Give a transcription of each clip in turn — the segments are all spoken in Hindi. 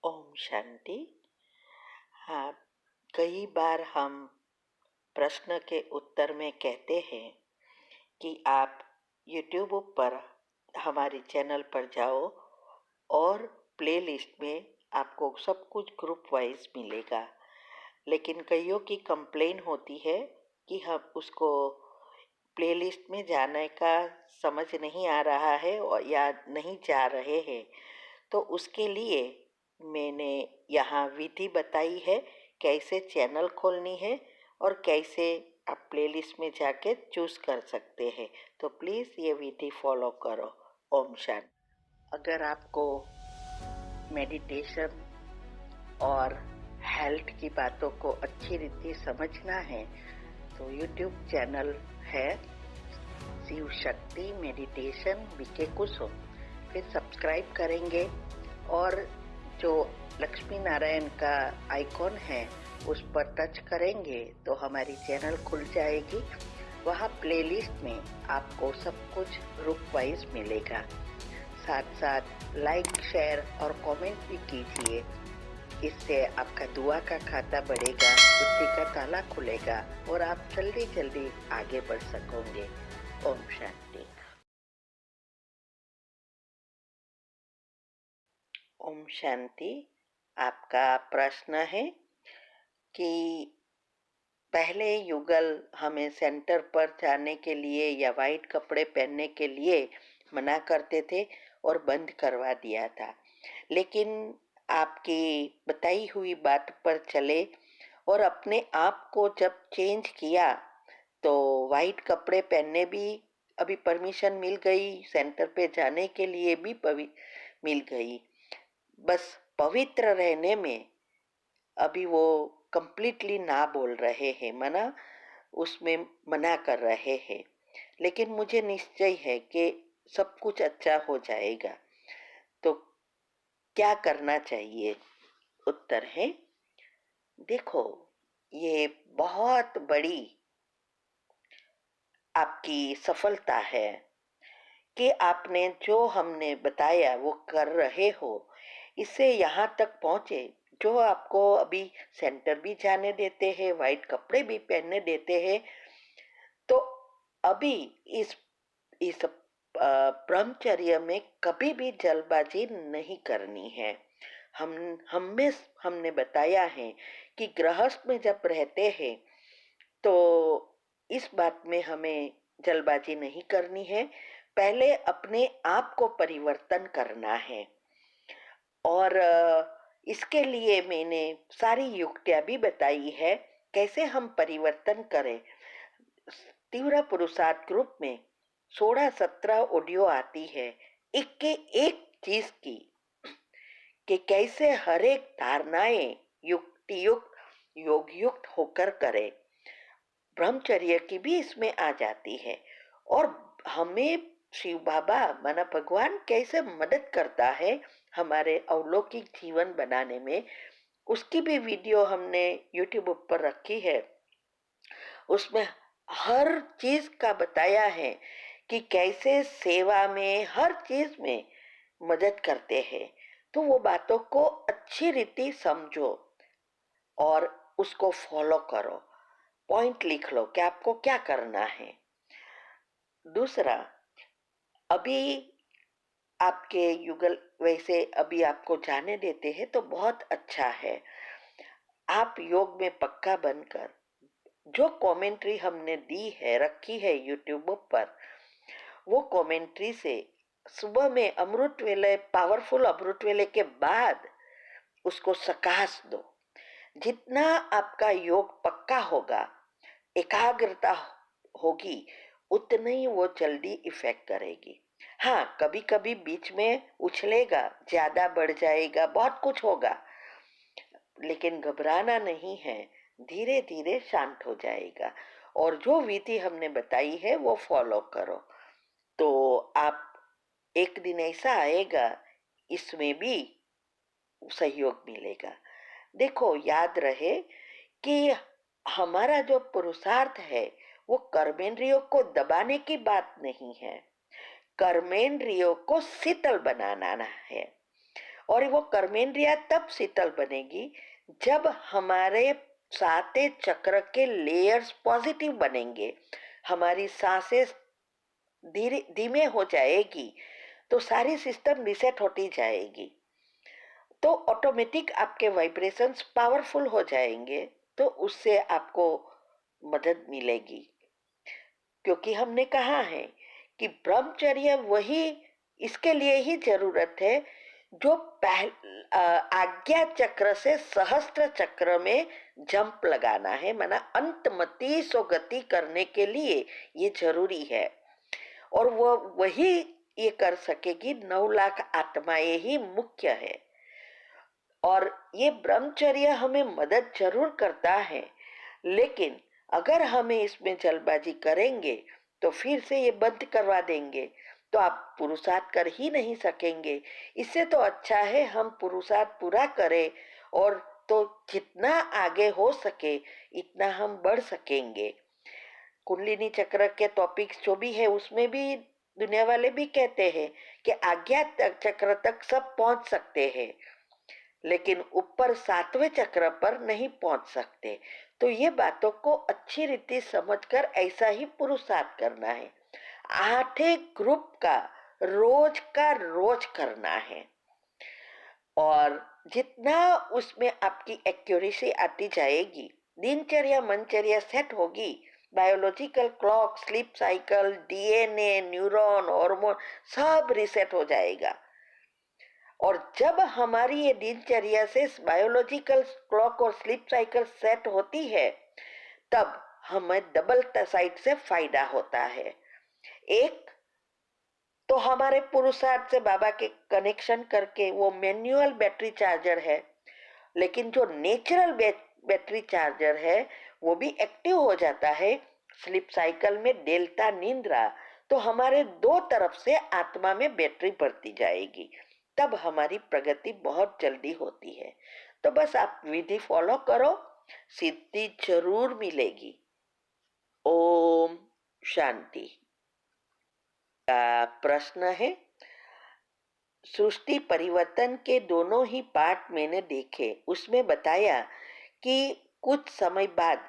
ओम शांति। हाँ, कई बार हम प्रश्न के उत्तर में कहते हैं कि आप यूट्यूब पर हमारे चैनल पर जाओ और प्लेलिस्ट में आपको सब कुछ ग्रुप वाइज मिलेगा। लेकिन कईयों की कंप्लेन होती है कि हम उसको प्लेलिस्ट में जाने का समझ नहीं आ रहा है और या नहीं जा रहे हैं। तो उसके लिए मैंने यहाँ विधि बताई है कैसे चैनल खोलनी है और कैसे आप प्लेलिस्ट में जाके चूज कर सकते हैं। तो प्लीज़ ये विधि फॉलो करो। ओम शांति। अगर आपको मेडिटेशन और हेल्थ की बातों को अच्छी रीति समझना है तो यूट्यूब चैनल है शिव शक्ति मेडिटेशन बीके कुसुम। फिर सब्सक्राइब करेंगे और जो लक्ष्मी नारायण का आइकॉन है उस पर टच करेंगे तो हमारी चैनल खुल जाएगी। वहाँ प्लेलिस्ट में आपको सब कुछ ग्रुप वाइज मिलेगा। साथ साथ लाइक शेयर और कमेंट भी कीजिए। इससे आपका दुआ का खाता बढ़ेगा, बुद्धि का ताला खुलेगा और आप जल्दी जल्दी आगे बढ़ सकोगे। ओम शांति। ओम शांति। आपका प्रश्न है कि पहले युगल हमें सेंटर पर जाने के लिए या वाइट कपड़े पहनने के लिए मना करते थे और बंद करवा दिया था, लेकिन आपकी बताई हुई बात पर चले और अपने आप को जब चेंज किया तो वाइट कपड़े पहनने भी अभी परमिशन मिल गई, सेंटर पे जाने के लिए भी मिल गई। बस पवित्र रहने में अभी वो कंप्लीटली ना बोल रहे हैं, उसमें मना कर रहे हैं। लेकिन मुझे निश्चय है कि सब कुछ अच्छा हो जाएगा। तो क्या करना चाहिए? उत्तर है, देखो, ये बहुत बड़ी आपकी सफलता है कि आपने जो हमने बताया वो कर रहे हो। इससे यहाँ तक पहुँचे जो आपको अभी सेंटर भी जाने देते हैं, वाइट कपड़े भी पहनने देते हैं। तो अभी इस ब्रह्मचर्य में कभी भी जल्दबाजी नहीं करनी है। हमने बताया है कि गृहस्थ में जब रहते हैं तो इस बात में हमें जल्दबाजी नहीं करनी है। पहले अपने आप को परिवर्तन करना है और इसके लिए मैंने सारी युक्तियां भी बताई है कैसे हम परिवर्तन करें। तीव्र पुरुषार्थ ग्रुप में 16-17 ऑडियो आती है एक के एक चीज की कि कैसे हर एक धारणाएं युक्ति युक्त योग युक्त होकर करे। ब्रह्मचर्य की भी इसमें आ जाती है और हमें शिव बाबा माना भगवान कैसे मदद करता है हमारे अलौकिक जीवन बनाने में, उसकी भी वीडियो हमने यूट्यूब पर रखी है। उसमें हर चीज का बताया है कि कैसे सेवा में हर चीज में मदद करते हैं। तो वो बातों को अच्छी रीति समझो और उसको फॉलो करो। पॉइंट लिख लो कि आपको क्या करना है। दूसरा, अभी आपके युगल वैसे अभी आपको जाने देते हैं तो बहुत अच्छा है। आप योग में पक्का बनकर जो कमेंट्री हमने दी है रखी है यूट्यूब पर, वो कमेंट्री से सुबह में अमृत वेले पावरफुल अमृत वेले के बाद उसको सकाश दो। जितना आपका योग पक्का होगा, एकाग्रता होगी, उतनी ही वो जल्दी इफेक्ट करेगी। हाँ, कभी कभी बीच में उछलेगा, ज्यादा बढ़ जाएगा, बहुत कुछ होगा, लेकिन घबराना नहीं है। धीरे धीरे शांत हो जाएगा और जो विधि हमने बताई है वो फॉलो करो तो आप एक दिन ऐसा आएगा इसमें भी सहयोग मिलेगा। देखो, याद रहे कि हमारा जो पुरुषार्थ है वो कर्मेंद्रियों को दबाने की बात नहीं है, कर्मेंद्रियों को शीतल बनाना है। और वो कर्मेंद्रिया तब शीतल बनेगी जब हमारे साते चक्र के लेयर्स पॉजिटिव बनेंगे, हमारी सांसें धीरे धीमे हो जाएगी, तो सारी सिस्टम रिसेट होती जाएगी, तो ऑटोमेटिक आपके वाइब्रेशंस पावरफुल हो जाएंगे, तो उससे आपको मदद मिलेगी। क्योंकि हमने कहा है कि ब्रह्मचर्य वही इसके लिए ही जरूरत है जो आज्ञा चक्र से सहस्त्र चक्र में जंप लगाना है, माना अंतमति सो गति करने के लिए ये जरूरी है। और वो वही ये कर सकेगी, 9 लाख आत्माएं ही मुख्य है। और ये ब्रह्मचर्य हमें मदद जरूर करता है, लेकिन अगर हमें इसमें जल्दबाजी करेंगे तो फिर से ये बंद करवा देंगे, तो आप पुरुषार्थ कर ही नहीं सकेंगे। इससे तो अच्छा है हम पुरुषार्थ पूरा करें, और तो जितना आगे हो सके इतना हम बढ़ सकेंगे। कुंडलिनी चक्र के टॉपिक्स जो भी है उसमें भी दुनिया वाले भी कहते हैं कि आज्ञा चक्र तक सब पहुंच सकते हैं, लेकिन ऊपर 7वें चक्र पर नहीं पहुंच सकते। तो ये बातों को अच्छी रीति समझकर ऐसा ही पुरुषार्थ करना है। 8 ग्रुप का रोज करना है, और जितना उसमें आपकी एक्यूरेसी आती जाएगी, दिनचर्या मनचर्या सेट होगी, biological clock, sleep cycle, DNA, neuron, hormone सब रिसेट हो जाएगा। और जब हमारी ये दिनचर्या से बायोलॉजिकल क्लॉक और स्लीप साइकिल सेट होती है, तब हमें डबल साइड से फायदा होता है। एक तो हमारे पुरुषार्थ से बाबा के कनेक्शन करके वो मैनुअल बैटरी चार्जर है, लेकिन जो नेचुरल बैटरी चार्जर है वो भी एक्टिव हो जाता है स्लीप साइकिल में, डेल्टा निंद्रा। तो हमारे दो तरफ से आत्मा में बैटरी बढ़ती जाएगी, तब हमारी प्रगति बहुत जल्दी होती है। तो बस आप विधि फॉलो करो, सिद्धि जरूर मिलेगी। ओम शांति। का प्रश्न है, सृष्टि परिवर्तन के दोनों ही पार्ट मैंने देखे, उसमें बताया कि कुछ समय बाद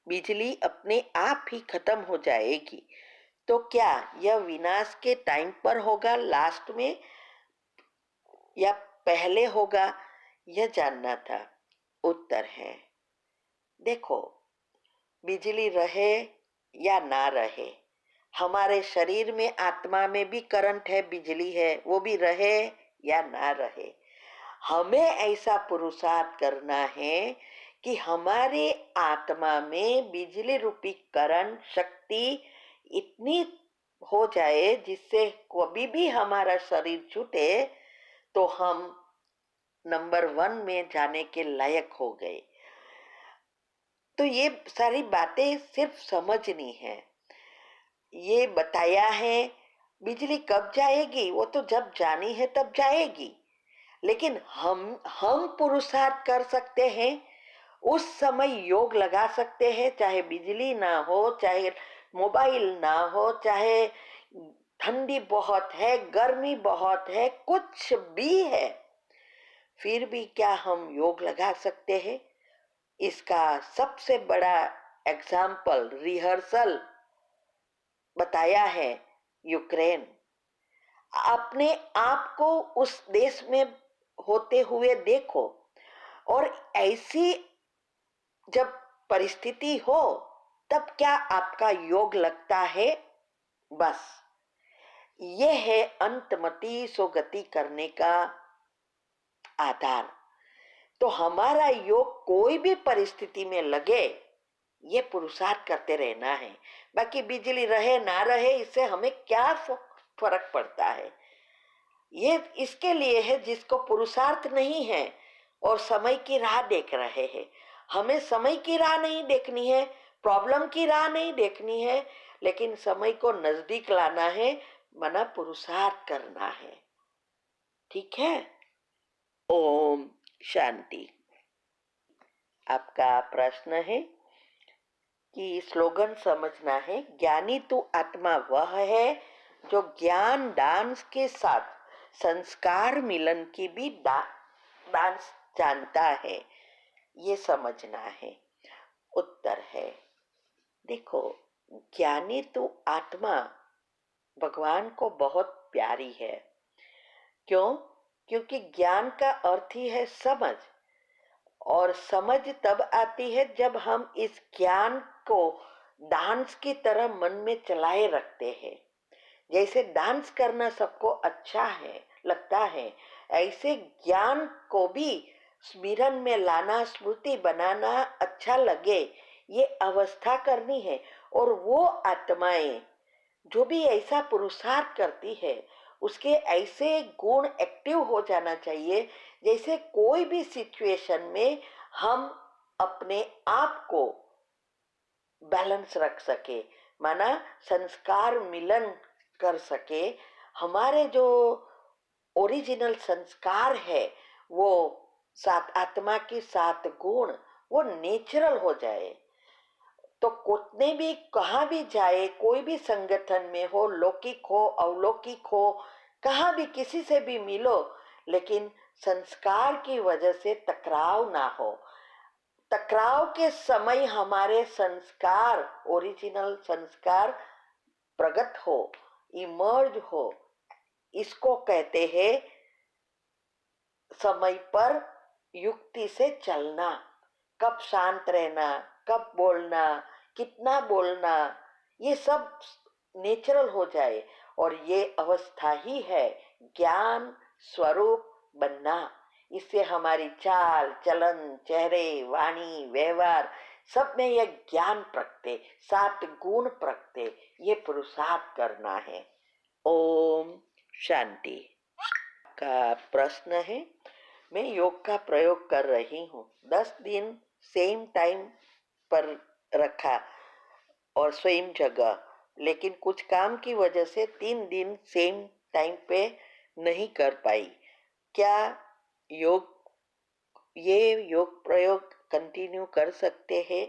बिजली अपने आप ही खत्म हो जाएगी, तो क्या यह विनाश के टाइम पर होगा, लास्ट में, या पहले होगा, यह जानना था। उत्तर है, देखो, बिजली रहे या ना रहे, हमारे शरीर में आत्मा में भी करंट है, बिजली है, वो भी रहे या ना रहे, हमें ऐसा पुरुषार्थ करना है कि हमारे आत्मा में बिजली रूपी करंट शक्ति इतनी हो जाए जिससे कभी भी हमारा शरीर छूटे तो हम नंबर 1 में जाने के लायक हो गए। तो ये सारी बातें सिर्फ समझनी है। ये बताया है बिजली कब जाएगी, वो तो जब जानी है तब जाएगी, लेकिन हम पुरुषार्थ कर सकते हैं, उस समय योग लगा सकते हैं, चाहे बिजली ना हो, चाहे मोबाइल ना हो, चाहे ठंडी बहुत है, गर्मी बहुत है, कुछ भी है, फिर भी क्या हम योग लगा सकते हैं। इसका सबसे बड़ा एग्जाम्पल रिहर्सल बताया है यूक्रेन। अपने आप को उस देश में होते हुए देखो, और ऐसी जब परिस्थिति हो तब क्या आपका योग लगता है। बस ये है अंतमति सो गति करने का आधार। तो हमारा योग कोई भी परिस्थिति में लगे, ये पुरुषार्थ करते रहना है। बाकी बिजली रहे ना रहे इससे हमें क्या फर्क पड़ता है। ये इसके लिए है जिसको पुरुषार्थ नहीं है और समय की राह देख रहे हैं। हमें समय की राह नहीं देखनी है, प्रॉब्लम की राह नहीं देखनी है, लेकिन समय को नजदीक लाना है, मना पुरुषार्थ करना है। ठीक है। ओम शांति। आपका प्रश्न है कि स्लोगन समझना है, ज्ञानी तो आत्मा वह है जो ज्ञान दान के साथ संस्कार मिलन की भी डांस जानता है, ये समझना है। उत्तर है, देखो, ज्ञानी तो आत्मा भगवान को बहुत प्यारी है। क्यों? क्योंकि ज्ञान का अर्थ ही है समझ, और समझ तब आती है जब हम इस ज्ञान को डांस की तरह मन में चलाए रखते हैं। जैसे डांस करना सबको अच्छा है, लगता है, ऐसे ज्ञान को भी स्मरण में लाना, स्मृति बनाना अच्छा लगे, ये अवस्था करनी है। और वो आत्माएं जो भी ऐसा पुरुषार्थ करती है, उसके ऐसे गुण एक्टिव हो जाना चाहिए जैसे कोई भी सिचुएशन में हम अपने आप को बैलेंस रख सके, माना संस्कार मिलन कर सके। हमारे जो ओरिजिनल संस्कार है, वो सात आत्मा की सात गुण, वो नेचुरल हो जाए। तो कितने भी कहाँ भी जाए, कोई भी संगठन में हो, लौकिक हो अवलौकिक हो, कहाँ भी किसी से भी मिलो, लेकिन संस्कार की वजह से टकराव ना हो। टकराव के समय हमारे संस्कार, ओरिजिनल संस्कार प्रकट हो, इमर्ज हो, इसको कहते हैं समय पर युक्ति से चलना। कब शांत रहना, कब बोलना, कितना बोलना, ये सब नेचुरल हो जाए। और ये अवस्था ही है ज्ञान स्वरूप बनना। इससे हमारी चाल चलन, चेहरे, वाणी, व्यवहार, सब में यह ज्ञान प्रगटे, सात गुण प्रगटे। ये पुरुषार्थ करना है। ओम शांति। का प्रश्न है, मैं योग का प्रयोग कर रही हूँ, 10 दिन सेम टाइम पर रखा और सेम जगह, लेकिन कुछ काम की वजह से 3 दिन सेम टाइम पे नहीं कर पाई। क्या योग ये योग प्रयोग कंटिन्यू कर सकते हैं?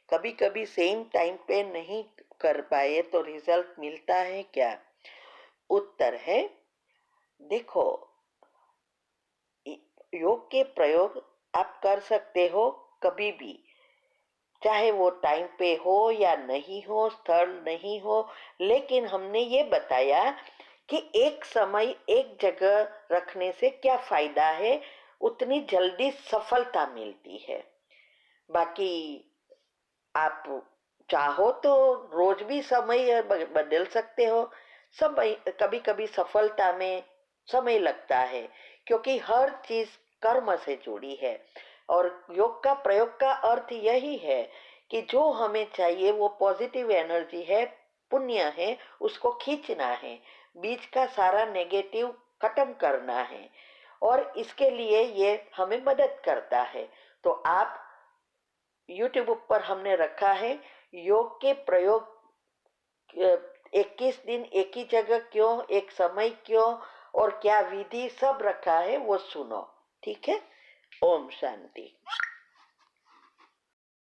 कभी कभी सेम टाइम पे नहीं कर पाए तो रिजल्ट मिलता है क्या? उत्तर है, देखो, योग के प्रयोग आप कर सकते हो कभी भी, चाहे वो टाइम पे हो या नहीं हो, स्थल नहीं हो। लेकिन हमने ये बताया कि एक समय एक जगह रखने से क्या फायदा है, उतनी जल्दी सफलता मिलती है। बाकी आप चाहो तो रोज भी समय बदल सकते हो। समय कभी कभी सफलता में समय लगता है, क्योंकि हर चीज कर्म से जुड़ी है। और योग का प्रयोग का अर्थ यही है कि जो हमें चाहिए वो पॉजिटिव एनर्जी है, पुण्य है, उसको खींचना है, बीच का सारा नेगेटिव खत्म करना है। और इसके लिए ये हमें मदद करता है। तो आप यूट्यूब पर हमने रखा है योग के प्रयोग, 21 दिन एक ही जगह क्यों, एक समय क्यों, और क्या विधि, सब रखा है, वो सुनो। ठीक है। ओम शांति।